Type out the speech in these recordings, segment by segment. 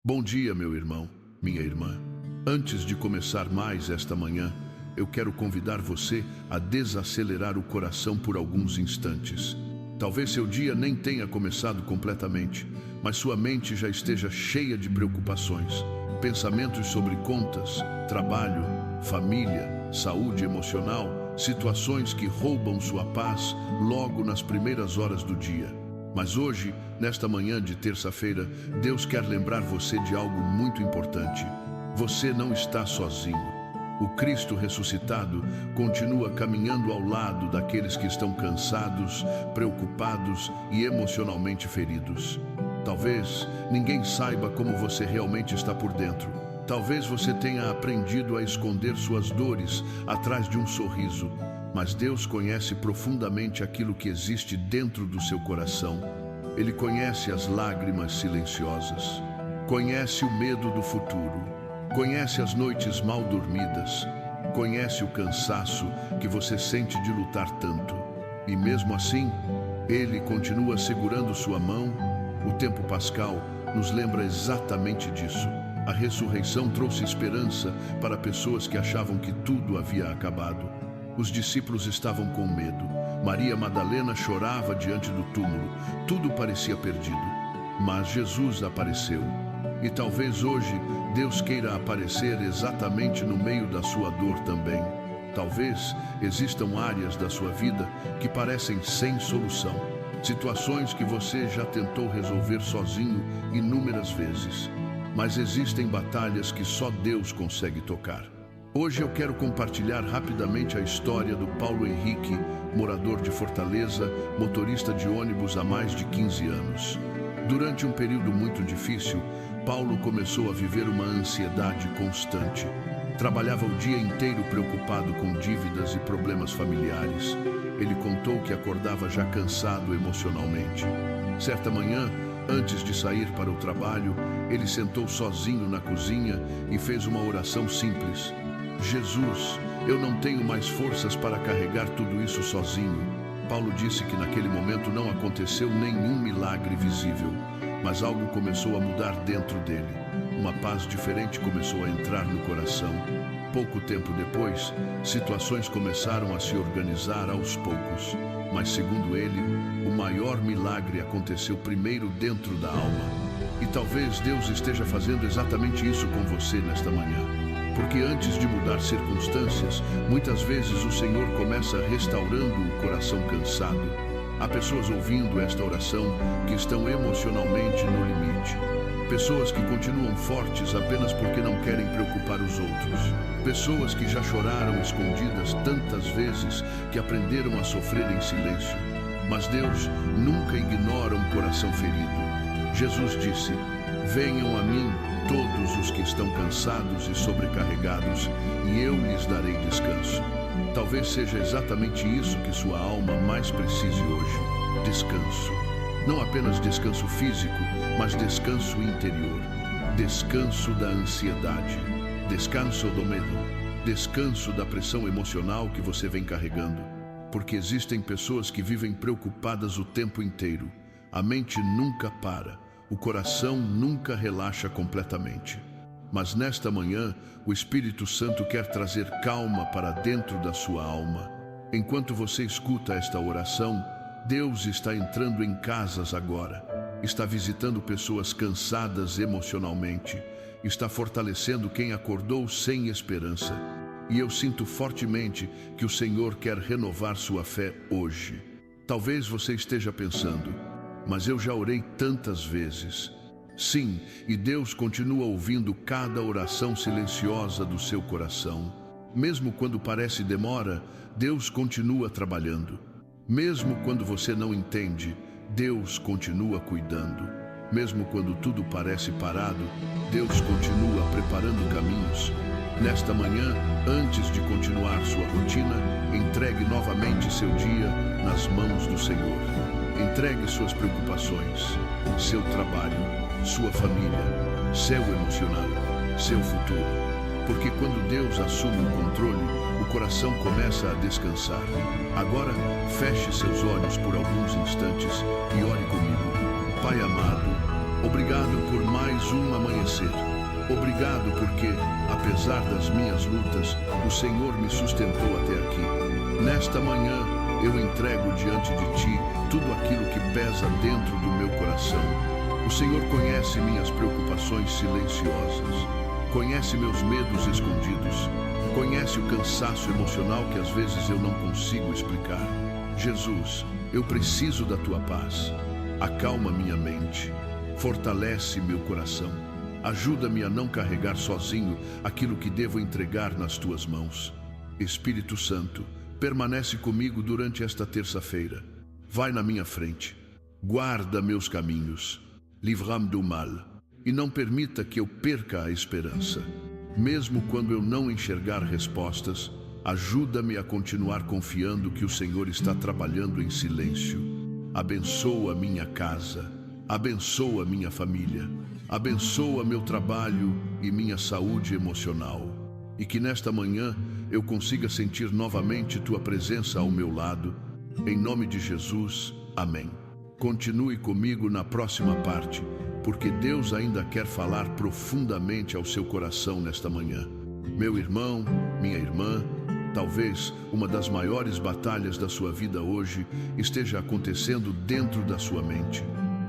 Bom dia, meu irmão, minha irmã. Antes de começar mais esta manhã, eu quero convidar você a desacelerar o coração por alguns instantes. Talvez seu dia nem tenha começado completamente, mas sua mente já esteja cheia de preocupações, pensamentos sobre contas, trabalho, família, saúde emocional, situações que roubam sua paz logo nas primeiras horas do dia. Mas hoje, nesta manhã de terça-feira, Deus quer lembrar você de algo muito importante. Você não está sozinho. O Cristo ressuscitado continua caminhando ao lado daqueles que estão cansados, preocupados e emocionalmente feridos. Talvez ninguém saiba como você realmente está por dentro. Talvez você tenha aprendido a esconder suas dores atrás de um sorriso. Mas Deus conhece profundamente aquilo que existe dentro do seu coração. Ele conhece as lágrimas silenciosas, conhece o medo do futuro, conhece as noites mal dormidas, conhece o cansaço que você sente de lutar tanto. E mesmo assim, Ele continua segurando sua mão. O tempo pascal nos lembra exatamente disso. A ressurreição trouxe esperança para pessoas que achavam que tudo havia acabado. Os discípulos estavam com medo. Maria Madalena chorava diante do túmulo. Tudo parecia perdido. Mas Jesus apareceu. E talvez hoje Deus queira aparecer exatamente no meio da sua dor também. Talvez existam áreas da sua vida que parecem sem solução. Situações que você já tentou resolver sozinho inúmeras vezes. Mas existem batalhas que só Deus consegue tocar. Hoje eu quero compartilhar rapidamente a história do Paulo Henrique, morador de Fortaleza, motorista de ônibus há mais de 15 anos. Durante um período muito difícil, Paulo começou a viver uma ansiedade constante. Trabalhava o dia inteiro preocupado com dívidas e problemas familiares. Ele contou que acordava já cansado emocionalmente. Certa manhã, antes de sair para o trabalho, ele sentou sozinho na cozinha e fez uma oração simples. Jesus, eu não tenho mais forças para carregar tudo isso sozinho. Paulo disse que naquele momento não aconteceu nenhum milagre visível, mas algo começou a mudar dentro dele. Uma paz diferente começou a entrar no coração. Pouco tempo depois, situações começaram a se organizar aos poucos. Mas segundo ele, o maior milagre aconteceu primeiro dentro da alma. E talvez Deus esteja fazendo exatamente isso com você nesta manhã. Porque antes de mudar circunstâncias, muitas vezes o Senhor começa restaurando o coração cansado. Há pessoas ouvindo esta oração que estão emocionalmente no limite. Pessoas que continuam fortes apenas porque não querem preocupar os outros. Pessoas que já choraram escondidas tantas vezes que aprenderam a sofrer em silêncio. Mas Deus nunca ignora um coração ferido. Jesus disse: venham a mim todos os que estão cansados e sobrecarregados, e eu lhes darei descanso. Talvez seja exatamente isso que sua alma mais precise hoje: descanso. Não apenas descanso físico, mas descanso interior. Descanso da ansiedade, descanso do medo, descanso da pressão emocional que você vem carregando. Porque existem pessoas que vivem preocupadas o tempo inteiro. A mente nunca para. O coração nunca relaxa completamente. Mas nesta manhã, o Espírito Santo quer trazer calma para dentro da sua alma. Enquanto você escuta esta oração, Deus está entrando em casas agora. Está visitando pessoas cansadas emocionalmente. Está fortalecendo quem acordou sem esperança. E eu sinto fortemente que o Senhor quer renovar sua fé hoje. Talvez você esteja pensando: mas eu já orei tantas vezes. Sim, e Deus continua ouvindo cada oração silenciosa do seu coração. Mesmo quando parece demora, Deus continua trabalhando. Mesmo quando você não entende, Deus continua cuidando. Mesmo quando tudo parece parado, Deus continua preparando caminhos. Nesta manhã, antes de continuar sua rotina, entregue novamente seu dia nas mãos do Senhor. Entregue suas preocupações, seu trabalho, sua família, seu emocional, seu futuro. Porque quando Deus assume o controle, o coração começa a descansar. Agora, feche seus olhos por alguns instantes e ore comigo. Pai amado, Obrigado por mais um amanhecer. Obrigado porque, apesar das minhas lutas, o Senhor me sustentou até aqui. Nesta manhã, eu entrego diante de Ti tudo aquilo que pesa dentro do meu coração. O Senhor conhece minhas preocupações silenciosas, conhece meus medos escondidos, conhece o cansaço emocional que às vezes eu não consigo explicar. Jesus, eu preciso da Tua paz. Acalma minha mente, fortalece meu coração. Ajuda-me a não carregar sozinho aquilo que devo entregar nas Tuas mãos. Espírito Santo, permanece comigo durante esta terça-feira. Vai na minha frente. Guarda meus caminhos. Livra-me do mal. E não permita que eu perca a esperança. Mesmo quando eu não enxergar respostas, ajuda-me a continuar confiando que o Senhor está trabalhando em silêncio. Abençoa minha casa. Abençoa minha família. Abençoa meu trabalho e minha saúde emocional. E que nesta manhã eu consiga sentir novamente Tua presença ao meu lado. Em nome de Jesus, amém. Continue comigo na próxima parte, porque Deus ainda quer falar profundamente ao seu coração nesta manhã. Meu irmão, minha irmã, talvez uma das maiores batalhas da sua vida hoje esteja acontecendo dentro da sua mente,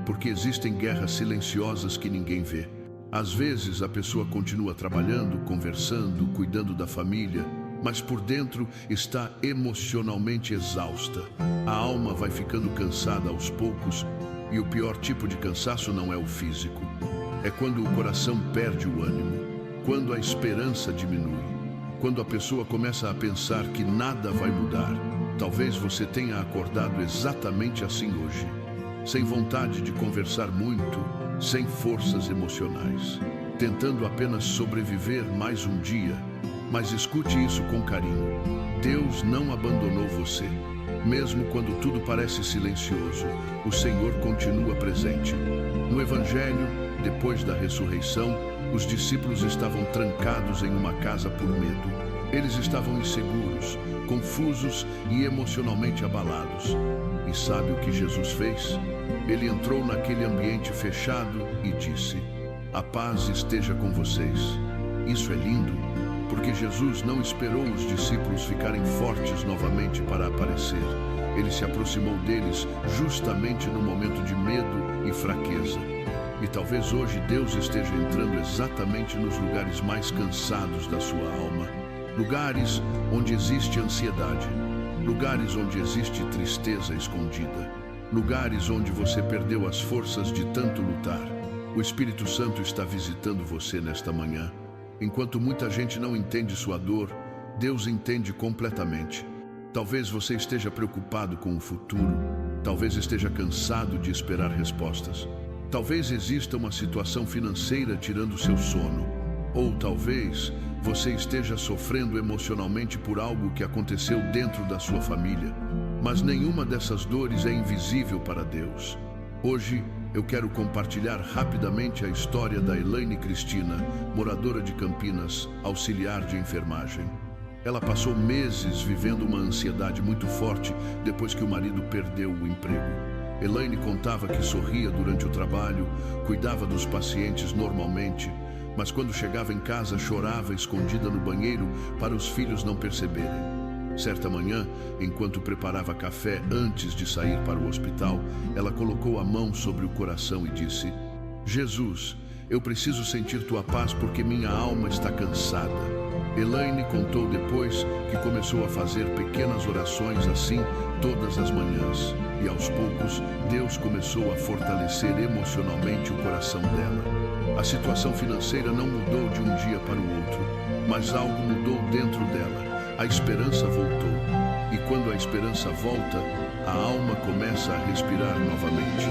porque existem guerras silenciosas que ninguém vê. Às vezes a pessoa continua trabalhando, conversando, cuidando da família, mas por dentro está emocionalmente exausta. A alma vai ficando cansada aos poucos, e o pior tipo de cansaço não é o físico. É quando o coração perde o ânimo, quando a esperança diminui, quando a pessoa começa a pensar que nada vai mudar. Talvez você tenha acordado exatamente assim hoje, sem vontade de conversar muito, sem forças emocionais, tentando apenas sobreviver mais um dia. Mas escute isso com carinho. Deus não abandonou você. Mesmo quando tudo parece silencioso, o Senhor continua presente. No Evangelho, depois da ressurreição, os discípulos estavam trancados em uma casa por medo. Eles estavam inseguros, confusos e emocionalmente abalados. E sabe o que Jesus fez? Ele entrou naquele ambiente fechado e disse: "A paz esteja com vocês." Isso é lindo, porque Jesus não esperou os discípulos ficarem fortes novamente para aparecer. Ele se aproximou deles justamente no momento de medo e fraqueza. E talvez hoje Deus esteja entrando exatamente nos lugares mais cansados da sua alma. Lugares onde existe ansiedade. Lugares onde existe tristeza escondida. Lugares onde você perdeu as forças de tanto lutar. O Espírito Santo está visitando você nesta manhã. Enquanto muita gente não entende sua dor, Deus entende completamente. Talvez você esteja preocupado com o futuro. Talvez esteja cansado de esperar respostas. Talvez exista uma situação financeira tirando seu sono. Ou talvez você esteja sofrendo emocionalmente por algo que aconteceu dentro da sua família. Mas nenhuma dessas dores é invisível para Deus. Hoje, eu quero compartilhar rapidamente a história da Elaine Cristina, moradora de Campinas, auxiliar de enfermagem. Ela passou meses vivendo uma ansiedade muito forte depois que o marido perdeu o emprego. Elaine contava que sorria durante o trabalho, cuidava dos pacientes normalmente, mas quando chegava em casa chorava escondida no banheiro para os filhos não perceberem. Certa manhã, enquanto preparava café antes de sair para o hospital, ela colocou a mão sobre o coração e disse: "Jesus, eu preciso sentir Tua paz porque minha alma está cansada." Elaine contou depois que começou a fazer pequenas orações assim todas as manhãs. E aos poucos, Deus começou a fortalecer emocionalmente o coração dela. A situação financeira não mudou de um dia para o outro, mas algo mudou dentro dela. A esperança voltou, e quando a esperança volta, a alma começa a respirar novamente.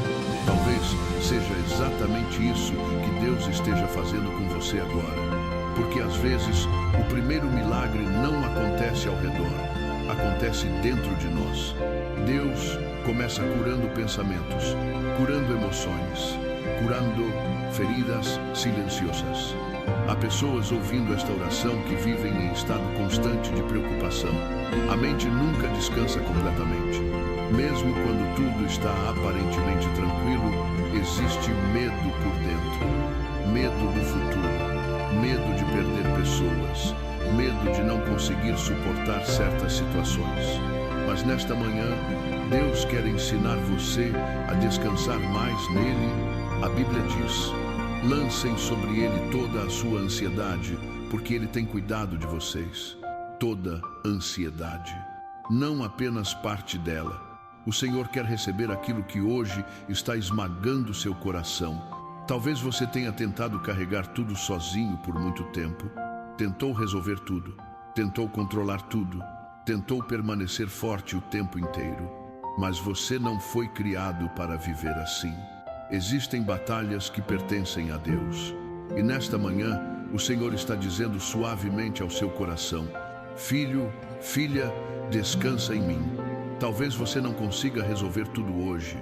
Talvez seja exatamente isso que Deus esteja fazendo com você agora. Porque às vezes, o primeiro milagre não acontece ao redor, acontece dentro de nós. Deus começa curando pensamentos, curando emoções, curando feridas silenciosas. Há pessoas ouvindo esta oração que vivem em estado constante de preocupação. A mente nunca descansa completamente. Mesmo quando tudo está aparentemente tranquilo, existe medo por medo do futuro, medo de perder pessoas, medo de não conseguir suportar certas situações. Mas nesta manhã, Deus quer ensinar você a descansar mais nele. A Bíblia diz: lancem sobre ele toda a sua ansiedade, porque ele tem cuidado de vocês. Toda ansiedade, não apenas parte dela. O Senhor quer receber aquilo que hoje está esmagando seu coração. Talvez você tenha tentado carregar tudo sozinho por muito tempo. Tentou resolver tudo, tentou controlar tudo, tentou permanecer forte o tempo inteiro. Mas você não foi criado para viver assim. Existem batalhas que pertencem a Deus. E nesta manhã, o Senhor está dizendo suavemente ao seu coração: filho, filha, descansa em mim. Talvez você não consiga resolver tudo hoje.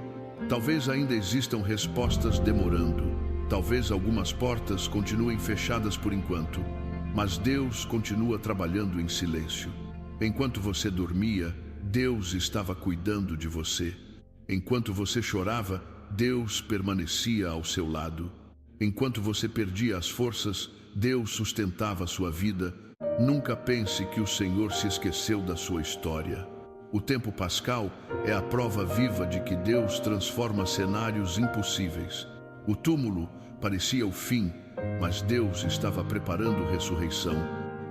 Talvez ainda existam respostas demorando. Talvez algumas portas continuem fechadas por enquanto. Mas Deus continua trabalhando em silêncio. Enquanto você dormia, Deus estava cuidando de você. Enquanto você chorava, Deus permanecia ao seu lado. Enquanto você perdia as forças, Deus sustentava a sua vida. Nunca pense que o Senhor se esqueceu da sua história. O tempo pascal é a prova viva de que Deus transforma cenários impossíveis. O túmulo parecia o fim, mas Deus estava preparando ressurreição.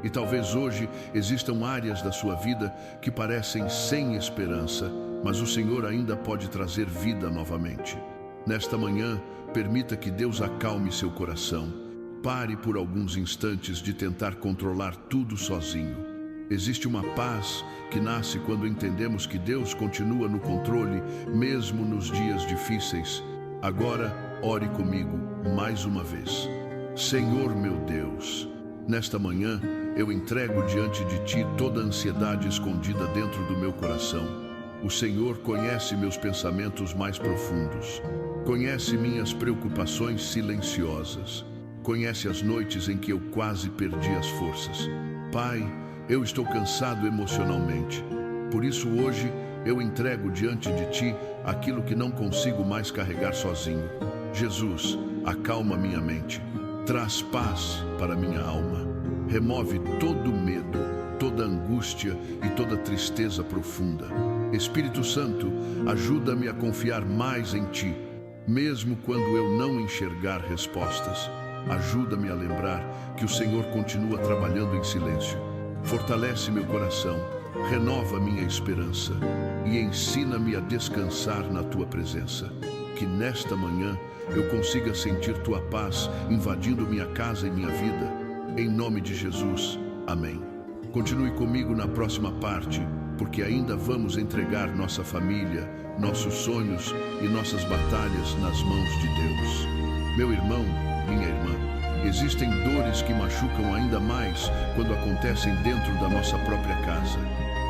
E talvez hoje existam áreas da sua vida que parecem sem esperança, mas o Senhor ainda pode trazer vida novamente. Nesta manhã, permita que Deus acalme seu coração. Pare por alguns instantes de tentar controlar tudo sozinho. Existe uma paz que nasce quando entendemos que Deus continua no controle, mesmo nos dias difíceis. Agora, ore comigo mais uma vez. Senhor meu Deus, nesta manhã, eu entrego diante de Ti toda a ansiedade escondida dentro do meu coração. O Senhor conhece meus pensamentos mais profundos. Conhece minhas preocupações silenciosas. Conhece as noites em que eu quase perdi as forças. Pai, eu estou cansado emocionalmente. Por isso hoje eu entrego diante de Ti aquilo que não consigo mais carregar sozinho. Jesus, acalma minha mente. Traz paz para minha alma. Remove todo medo, toda angústia e toda tristeza profunda. Espírito Santo, ajuda-me a confiar mais em Ti, mesmo quando eu não enxergar respostas. Ajuda-me a lembrar que o Senhor continua trabalhando em silêncio. Fortalece meu coração, renova minha esperança e ensina-me a descansar na Tua presença. Que nesta manhã eu consiga sentir Tua paz invadindo minha casa e minha vida. Em nome de Jesus, amém. Continue comigo na próxima parte, porque ainda vamos entregar nossa família, nossos sonhos e nossas batalhas nas mãos de Deus. Meu irmão, minha irmã, existem dores que machucam ainda mais quando acontecem dentro da nossa própria casa.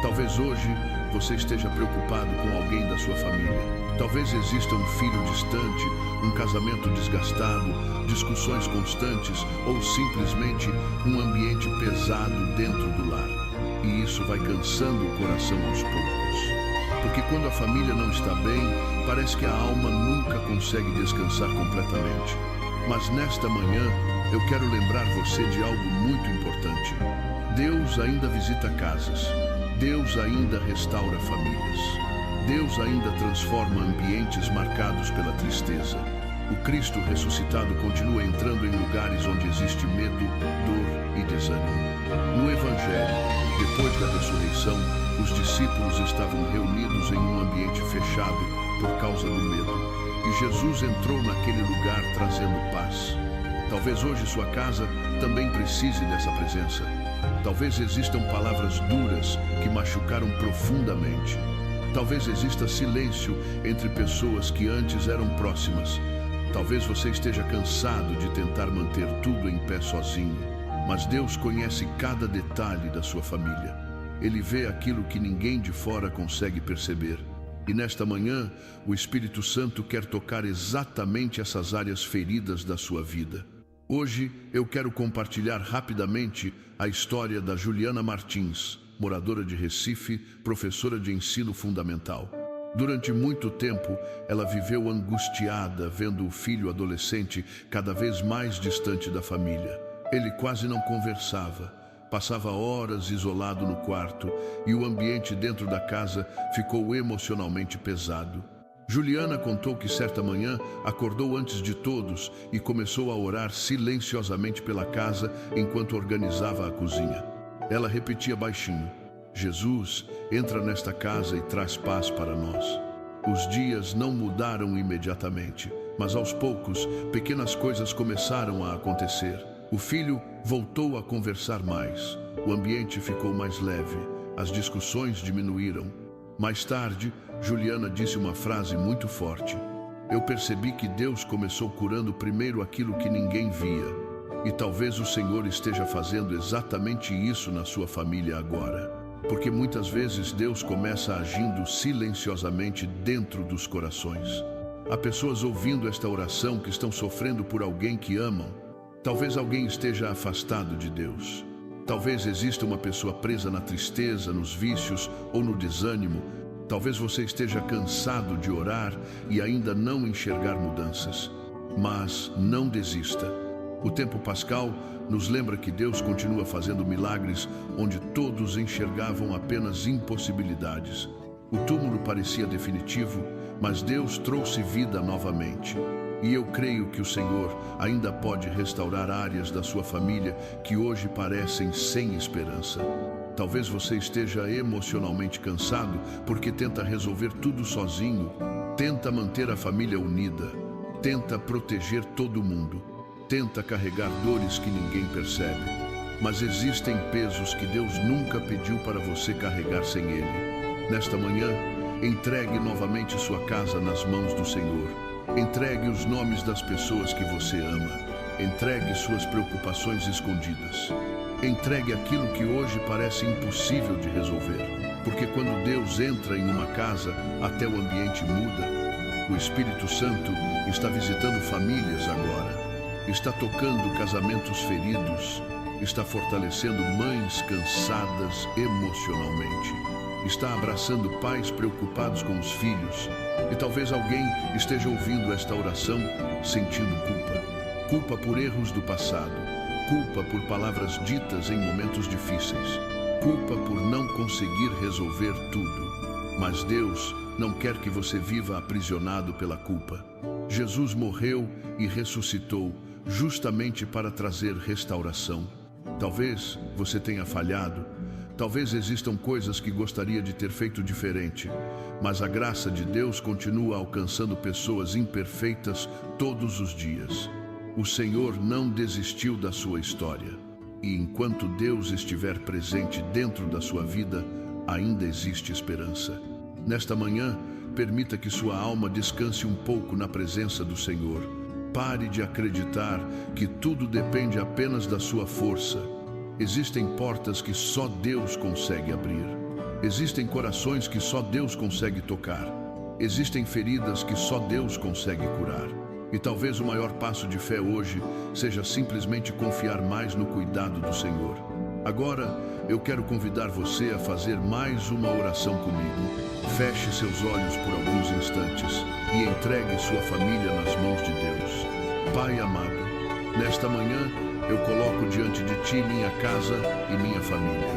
Talvez hoje você esteja preocupado com alguém da sua família. Talvez exista um filho distante, um casamento desgastado, discussões constantes ou simplesmente um ambiente pesado dentro do lar. E isso vai cansando o coração aos poucos. Porque quando a família não está bem, parece que a alma nunca consegue descansar completamente. Mas nesta manhã, eu quero lembrar você de algo muito importante. Deus ainda visita casas. Deus ainda restaura famílias. Deus ainda transforma ambientes marcados pela tristeza. O Cristo ressuscitado continua entrando em lugares onde existe medo, dor e desânimo. No Evangelho, depois da ressurreição, os discípulos estavam reunidos em um ambiente fechado por causa do medo. E Jesus entrou naquele lugar trazendo paz. Talvez hoje sua casa também precise dessa presença. Talvez existam palavras duras que machucaram profundamente. Talvez exista silêncio entre pessoas que antes eram próximas. Talvez você esteja cansado de tentar manter tudo em pé sozinho. Mas Deus conhece cada detalhe da sua família. Ele vê aquilo que ninguém de fora consegue perceber. E nesta manhã, o Espírito Santo quer tocar exatamente essas áreas feridas da sua vida. Hoje, eu quero compartilhar rapidamente a história da Juliana Martins, moradora de Recife, professora de ensino fundamental. Durante muito tempo, ela viveu angustiada, vendo o filho adolescente cada vez mais distante da família. Ele quase não conversava, passava horas isolado no quarto e o ambiente dentro da casa ficou emocionalmente pesado. Juliana contou que certa manhã acordou antes de todos e começou a orar silenciosamente pela casa enquanto organizava a cozinha. Ela repetia baixinho: Jesus, entra nesta casa e traz paz para nós. Os dias não mudaram imediatamente, mas aos poucos, pequenas coisas começaram a acontecer. O filho voltou a conversar mais, o ambiente ficou mais leve, as discussões diminuíram. Mais tarde, Juliana disse uma frase muito forte: eu percebi que Deus começou curando primeiro aquilo que ninguém via. E talvez o Senhor esteja fazendo exatamente isso na sua família agora. Porque muitas vezes Deus começa agindo silenciosamente dentro dos corações. Há pessoas ouvindo esta oração que estão sofrendo por alguém que amam. Talvez alguém esteja afastado de Deus. Talvez exista uma pessoa presa na tristeza, nos vícios ou no desânimo. Talvez você esteja cansado de orar e ainda não enxergar mudanças. Mas não desista. O tempo pascal nos lembra que Deus continua fazendo milagres onde todos enxergavam apenas impossibilidades. O túmulo parecia definitivo, mas Deus trouxe vida novamente. E eu creio que o Senhor ainda pode restaurar áreas da sua família que hoje parecem sem esperança. Talvez você esteja emocionalmente cansado porque tenta resolver tudo sozinho, tenta manter a família unida, tenta proteger todo mundo. Tenta carregar dores que ninguém percebe. Mas existem pesos que Deus nunca pediu para você carregar sem Ele. Nesta manhã, entregue novamente sua casa nas mãos do Senhor. Entregue os nomes das pessoas que você ama. Entregue suas preocupações escondidas. Entregue aquilo que hoje parece impossível de resolver. Porque quando Deus entra em uma casa, até o ambiente muda. O Espírito Santo está visitando famílias agora. Está tocando casamentos feridos, está fortalecendo mães cansadas emocionalmente, está abraçando pais preocupados com os filhos. E talvez alguém esteja ouvindo esta oração sentindo culpa. Culpa por erros do passado, culpa por palavras ditas em momentos difíceis, culpa por não conseguir resolver tudo. Mas Deus não quer que você viva aprisionado pela culpa. Jesus morreu e ressuscitou justamente para trazer restauração. Talvez você tenha falhado, talvez existam coisas que gostaria de ter feito diferente, mas a graça de Deus continua alcançando pessoas imperfeitas todos os dias. O Senhor não desistiu da sua história, e enquanto Deus estiver presente dentro da sua vida, ainda existe esperança. Nesta manhã, permita que sua alma descanse um pouco na presença do Senhor. Pare de acreditar que tudo depende apenas da sua força. Existem portas que só Deus consegue abrir. Existem corações que só Deus consegue tocar. Existem feridas que só Deus consegue curar. E talvez o maior passo de fé hoje seja simplesmente confiar mais no cuidado do Senhor. Agora, eu quero convidar você a fazer mais uma oração comigo. Feche seus olhos por alguns instantes e entregue sua família nas mãos de Deus. Pai amado, nesta manhã eu coloco diante de Ti minha casa e minha família.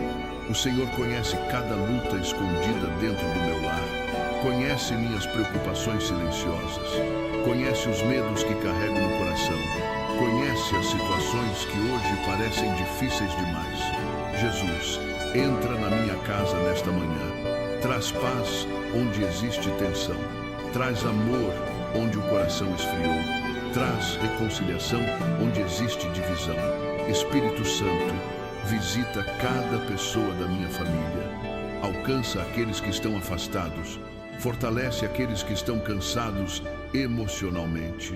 O Senhor conhece cada luta escondida dentro do meu lar. Conhece minhas preocupações silenciosas. Conhece os medos que carrego no coração. Conhece as situações que hoje parecem difíceis demais. Jesus, entra na minha casa nesta manhã. Traz paz onde existe tensão. Traz amor onde o coração esfriou. Traz reconciliação onde existe divisão. Espírito Santo, visita cada pessoa da minha família. Alcança aqueles que estão afastados. Fortalece aqueles que estão cansados emocionalmente.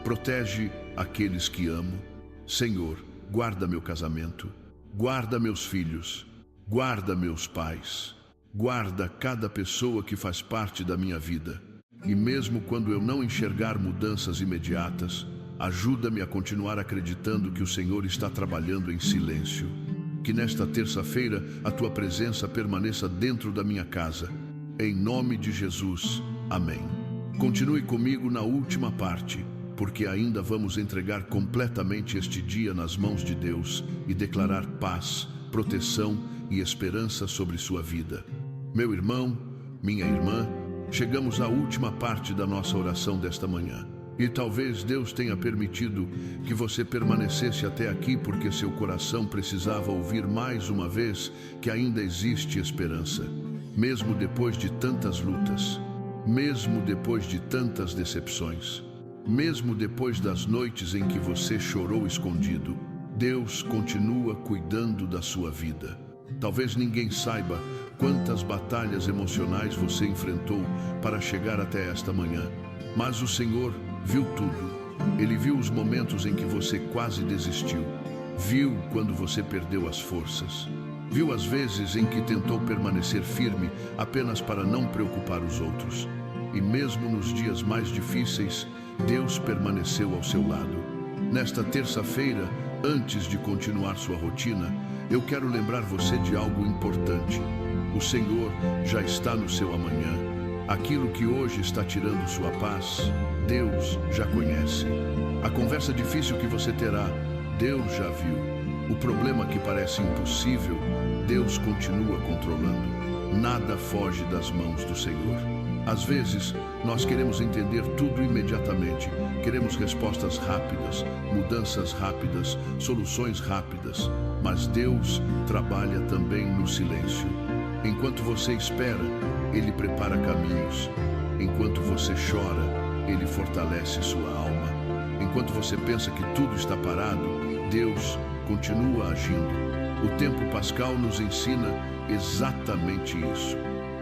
Protege aqueles que amo. Senhor, guarda meu casamento. Guarda meus filhos. Guarda meus pais. Guarda cada pessoa que faz parte da minha vida. E mesmo quando eu não enxergar mudanças imediatas, ajuda-me a continuar acreditando que o Senhor está trabalhando em silêncio. Que nesta terça-feira a Tua presença permaneça dentro da minha casa. em nome de Jesus. Amém. Continue comigo na última parte, porque ainda vamos entregar completamente este dia nas mãos de Deus e declarar paz, proteção e esperança sobre sua vida. Meu irmão, minha irmã, chegamos à última parte da nossa oração desta manhã. E talvez Deus tenha permitido que você permanecesse até aqui porque seu coração precisava ouvir mais uma vez que ainda existe esperança, mesmo depois de tantas lutas, mesmo depois de tantas decepções, mesmo depois das noites em que você chorou escondido. Deus continua cuidando da sua vida. Talvez ninguém saiba quantas batalhas emocionais você enfrentou para chegar até esta manhã, mas o Senhor viu tudo. Ele viu os momentos em que você quase desistiu, viu quando você perdeu as forças, viu as vezes em que tentou permanecer firme apenas para não preocupar os outros. E mesmo nos dias mais difíceis, Deus permaneceu ao seu lado. Nesta terça-feira, antes de continuar sua rotina, eu quero lembrar você de algo importante. O Senhor já está no seu amanhã. Aquilo que hoje está tirando sua paz, Deus já conhece. A conversa difícil que você terá, Deus já viu. O problema que parece impossível, Deus continua controlando. Nada foge das mãos do Senhor. Às vezes, nós queremos entender tudo imediatamente. Queremos respostas rápidas, mudanças rápidas, soluções rápidas. Mas Deus trabalha também no silêncio. Enquanto você espera, Ele prepara caminhos. Enquanto você chora, Ele fortalece sua alma. Enquanto você pensa que tudo está parado, Deus continua agindo. O tempo pascal nos ensina exatamente isso.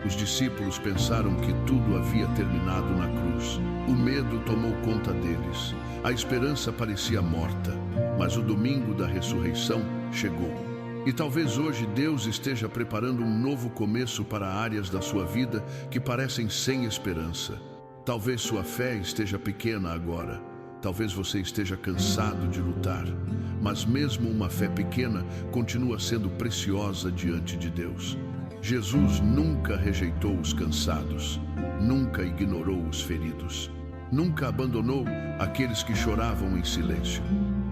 Os discípulos pensaram que tudo havia terminado na cruz. O medo tomou conta deles. A esperança parecia morta, mas o domingo da ressurreição chegou. E talvez hoje Deus esteja preparando um novo começo para áreas da sua vida que parecem sem esperança. Talvez sua fé esteja pequena agora. Talvez você esteja cansado de lutar. Mas mesmo uma fé pequena continua sendo preciosa diante de Deus. Jesus nunca rejeitou os cansados, nunca ignorou os feridos, nunca abandonou aqueles que choravam em silêncio.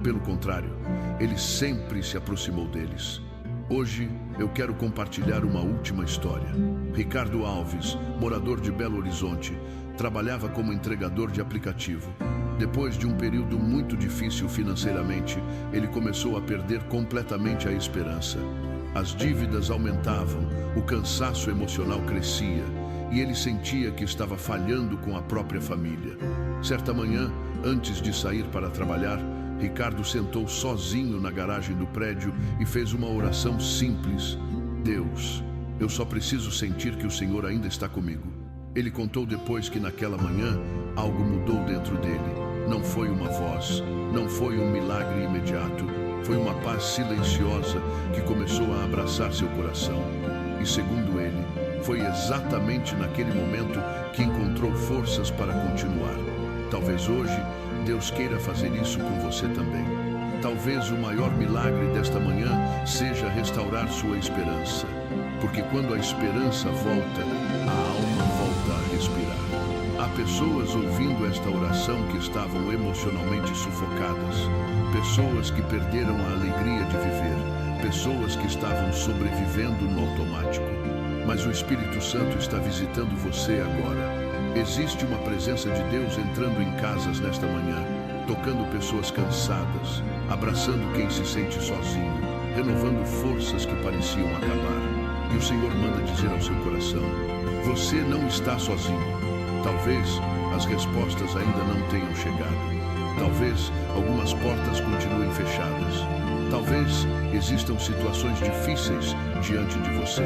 Pelo contrário, Ele sempre se aproximou deles. Hoje eu quero compartilhar uma última história. Ricardo Alves, morador de Belo Horizonte, trabalhava como entregador de aplicativo. Depois de um período muito difícil financeiramente, ele começou a perder completamente a esperança. As dívidas aumentavam, o cansaço emocional crescia e ele sentia que estava falhando com a própria família. Certa manhã, antes de sair para trabalhar, Ricardo sentou sozinho na garagem do prédio e fez uma oração simples. Deus, eu só preciso sentir que o Senhor ainda está comigo. Ele contou depois que naquela manhã algo mudou dentro dele. Não foi uma voz, não foi um milagre imediato. Foi uma paz silenciosa que começou a abraçar seu coração. E segundo ele, foi exatamente naquele momento que encontrou forças para continuar. Talvez hoje Deus queira fazer isso com você também. Talvez o maior milagre desta manhã seja restaurar sua esperança. Porque quando a esperança volta, a alma volta a respirar. Há pessoas ouvindo esta oração que estavam emocionalmente sufocadas. Pessoas que perderam a alegria de viver. Pessoas que estavam sobrevivendo no automático. Mas o Espírito Santo está visitando você agora. Existe uma presença de Deus entrando em casas nesta manhã, tocando pessoas cansadas, abraçando quem se sente sozinho, renovando forças que pareciam acabar. E o Senhor manda dizer ao seu coração: você não está sozinho. Talvez as respostas ainda não tenham chegado. Talvez algumas portas continuem fechadas. Talvez existam situações difíceis diante de você.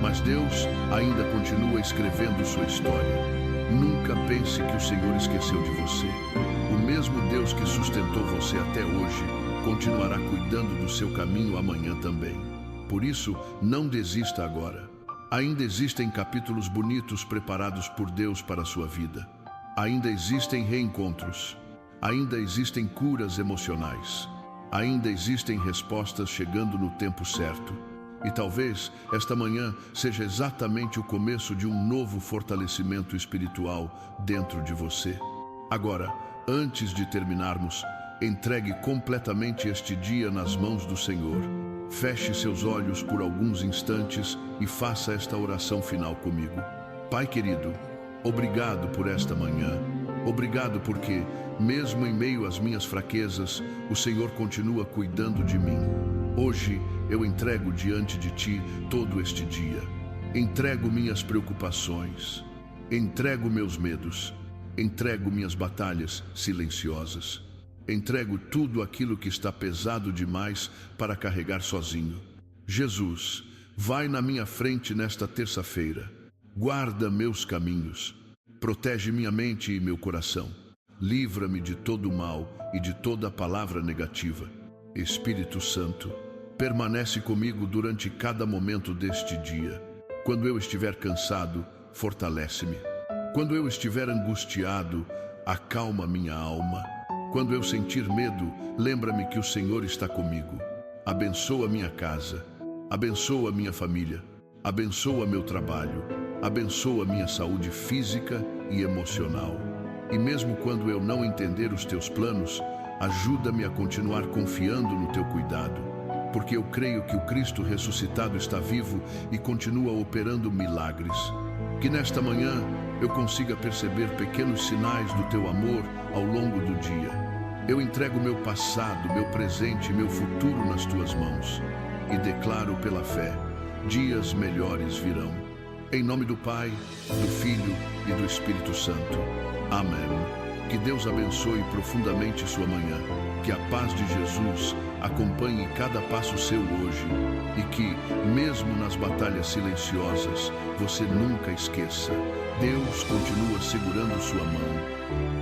Mas Deus ainda continua escrevendo sua história. Nunca pense que o Senhor esqueceu de você. O mesmo Deus que sustentou você até hoje continuará cuidando do seu caminho amanhã também. Por isso, não desista agora. Ainda existem capítulos bonitos preparados por Deus para a sua vida. Ainda existem reencontros. Ainda existem curas emocionais. Ainda existem respostas chegando no tempo certo. E talvez esta manhã seja exatamente o começo de um novo fortalecimento espiritual dentro de você. Agora, antes de terminarmos, entregue completamente este dia nas mãos do Senhor. Feche seus olhos por alguns instantes e faça esta oração final comigo. Pai querido, obrigado por esta manhã. Obrigado porque, mesmo em meio às minhas fraquezas, o Senhor continua cuidando de mim. Hoje eu entrego diante de Ti todo este dia. Entrego minhas preocupações. Entrego meus medos. Entrego minhas batalhas silenciosas. Entrego tudo aquilo que está pesado demais para carregar sozinho. Jesus, vai na minha frente nesta terça-feira. Guarda meus caminhos. Protege minha mente e meu coração. Livra-me de todo o mal e de toda palavra negativa. Espírito Santo, permanece comigo durante cada momento deste dia. Quando eu estiver cansado, fortalece-me. Quando eu estiver angustiado, acalma minha alma. Quando eu sentir medo, lembra-me que o Senhor está comigo. Abençoa minha casa. Abençoa minha família. Abençoa meu trabalho. Abençoa minha saúde física e emocional. E mesmo quando eu não entender os teus planos, ajuda-me a continuar confiando no teu cuidado, porque eu creio que o Cristo ressuscitado está vivo e continua operando milagres. Que nesta manhã eu consiga perceber pequenos sinais do teu amor ao longo do dia. Eu entrego meu passado, meu presente e meu futuro nas tuas mãos e declaro pela fé, dias melhores virão. Em nome do Pai, do Filho e do Espírito Santo. Amém. Que Deus abençoe profundamente sua manhã. Que a paz de Jesus acompanhe cada passo seu hoje. E que, mesmo nas batalhas silenciosas, você nunca esqueça: Deus continua segurando sua mão.